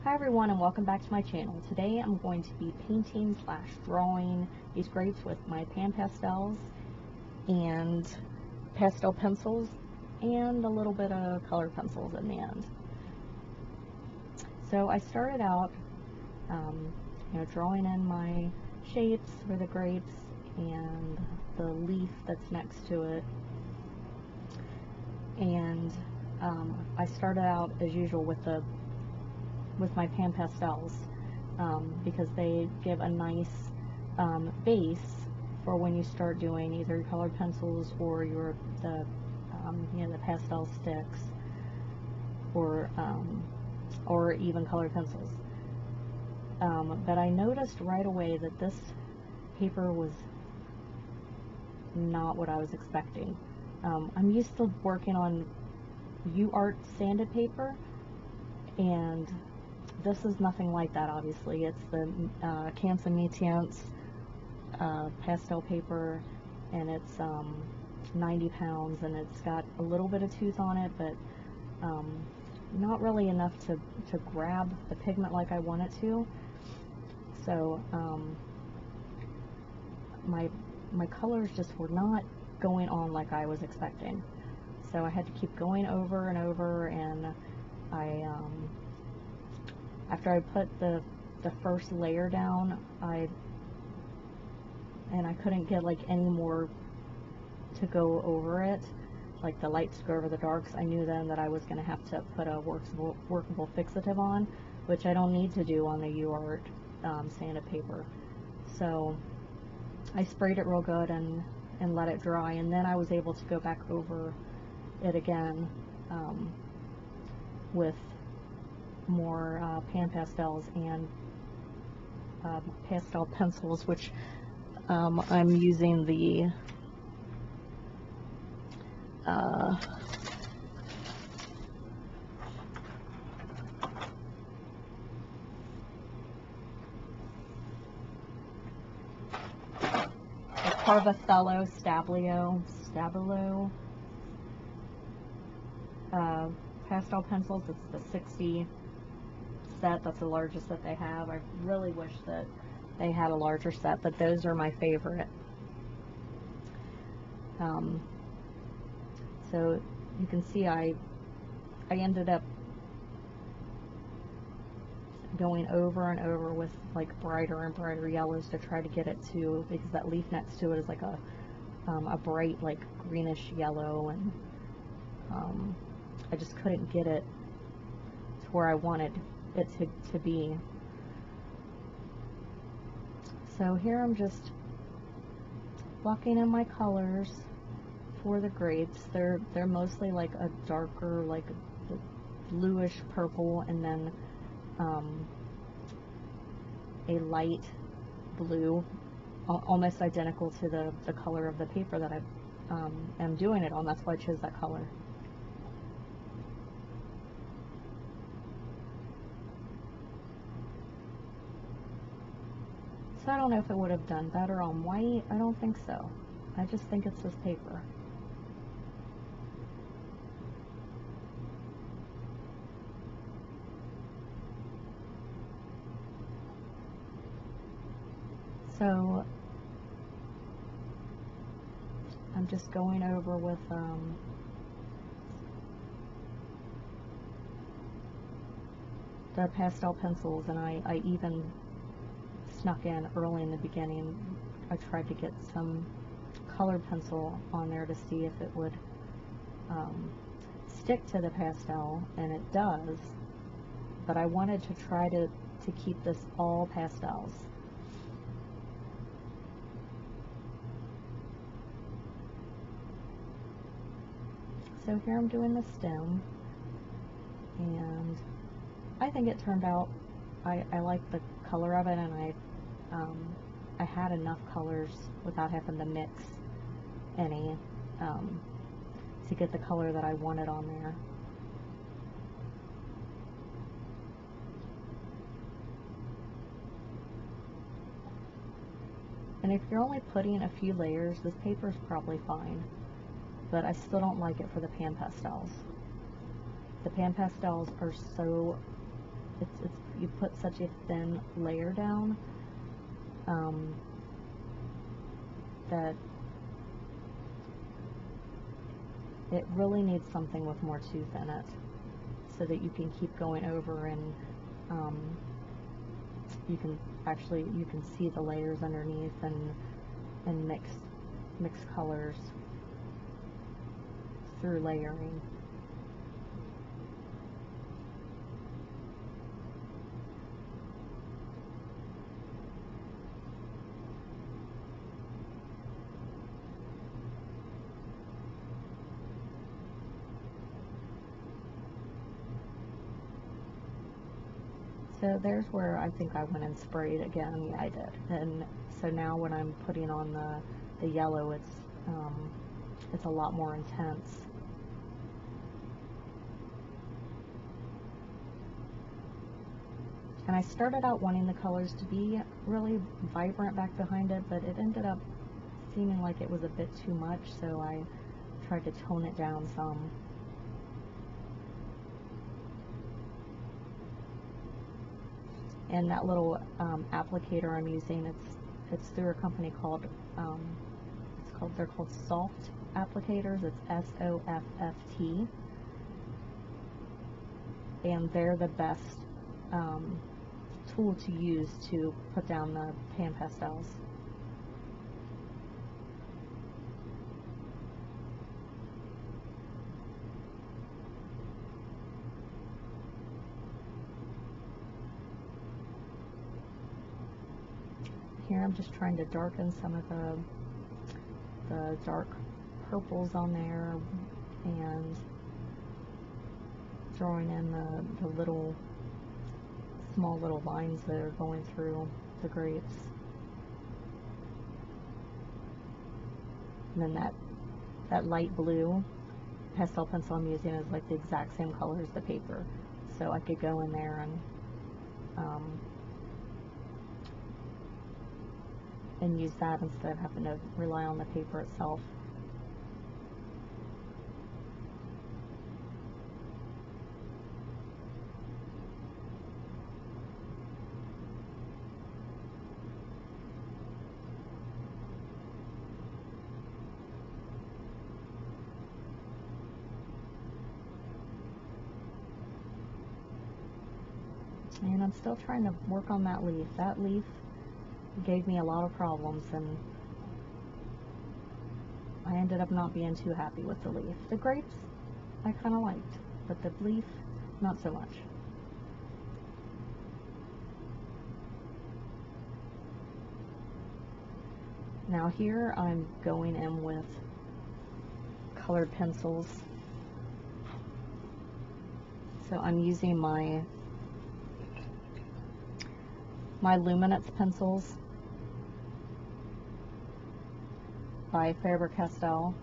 Hi everyone, and welcome back to my channel. Today I'm going to be painting slash drawing these grapes with my PanPastels and pastel pencils and a little bit of color pencils in the end. So I started out drawing in my shapes for the grapes and the leaf that's next to it, and I started out as usual with my PanPastels because they give a nice base for when you start doing either your colored pencils or the pastel sticks or even colored pencils. But I noticed right away that this paper was not what I was expecting. I'm used to working on UArt sanded paper, and this is nothing like that. Obviously, it's the Canson pastel paper, and it's 90 pounds, and it's got a little bit of tooth on it, but not really enough to grab the pigment like I want it to. So my colors just were not going on like I was expecting. So I had to keep going over and over, and after I put the first layer down, I couldn't get like any more to go over it, like the lights go over the darks. I knew then that I was going to have to put a workable fixative on, which I don't need to do on the UArt sanded paper. So I sprayed it real good and let it dry, and then I was able to go back over it again with more PanPastels and pastel pencils, which I'm using the Carvathello Stabilo pastel pencils. It's the 60 set. That's the largest that they have. I really wish that they had a larger set, but those are my favorite. So you can see I ended up going over and over with like brighter and brighter yellows to try to get it to, because that leaf next to it is like a bright like greenish yellow, and I just couldn't get it to where I wanted it to be. So here I'm just blocking in my colors for the grapes. They're mostly like a darker, like bluish purple, and then a light blue, almost identical to the color of the paper that I am doing it on. That's why I chose that color. So I don't know if it would have done better on white. I don't think so. I just think it's this paper. So I'm just going over with the pastel pencils, and I even snuck in early in the beginning. I tried to get some colored pencil on there to see if it would stick to the pastel, and it does, but I wanted to try to keep this all pastels. So here I'm doing the stem, and I think it turned out, I like the color of it, and I had enough colors without having to mix any to get the color that I wanted on there. And if you're only putting a few layers, this paper is probably fine, but I still don't like it for the PanPastels. The PanPastels are so, you put such a thin layer down that it really needs something with more tooth in it, so that you can keep going over and you can see the layers underneath and mix colors through layering. So there's where I think I went and sprayed again. Yeah, I did. And so now when I'm putting on the yellow, it's a lot more intense. And I started out wanting the colors to be really vibrant back behind it, but it ended up seeming like it was a bit too much, so I tried to tone it down some. And that little applicator I'm using, it's through a company called they're called Soft applicators. It's SOFFT, and they're the best tool to use to put down the PanPastels. Here I'm just trying to darken some of the dark purples on there and drawing in the small little lines that are going through the grapes. And then that light blue pastel pencil I'm using is like the exact same color as the paper, so I could go in there and use that instead of having to rely on the paper itself. And I'm still trying to work on that leaf. That leaf gave me a lot of problems, and I ended up not being too happy with the leaf. The grapes I kind of liked, but the leaf, not so much. Now here I'm going in with colored pencils. So I'm using my Luminance pencils by Faber-Castell.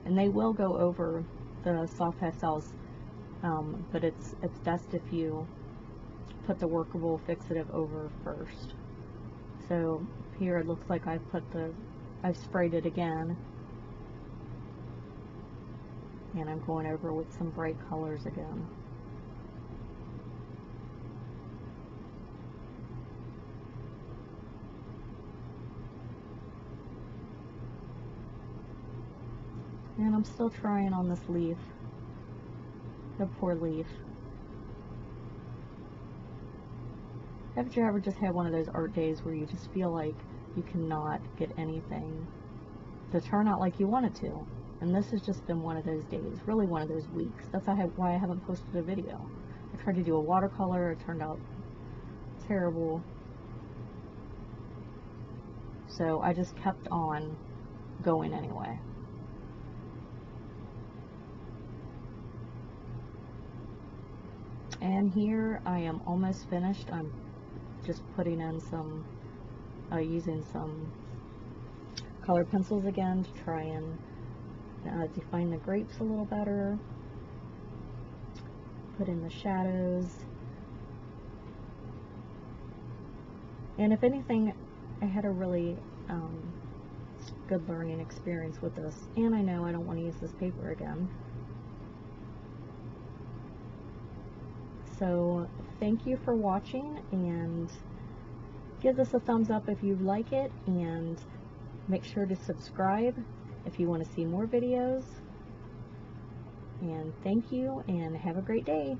And they will go over the soft pastels, but it's best if you put the workable fixative over first. So here it looks like I've sprayed it again, and I'm going over with some bright colors again. And I'm still trying on this leaf, the poor leaf. Haven't you ever just had one of those art days where you just feel like you cannot get anything to turn out like you want it to? And this has just been one of those days, really one of those weeks. That's why I haven't posted a video. I tried to do a watercolor, it turned out terrible. So I just kept on going anyway. And here I am almost finished. I'm just putting in some, using some colored pencils again to try and define the grapes a little better, put in the shadows. And if anything, I had a really good learning experience with this, and I know I don't want to use this paper again. So thank you for watching, and give this a thumbs up if you like it, and make sure to subscribe if you want to see more videos. And thank you, and have a great day.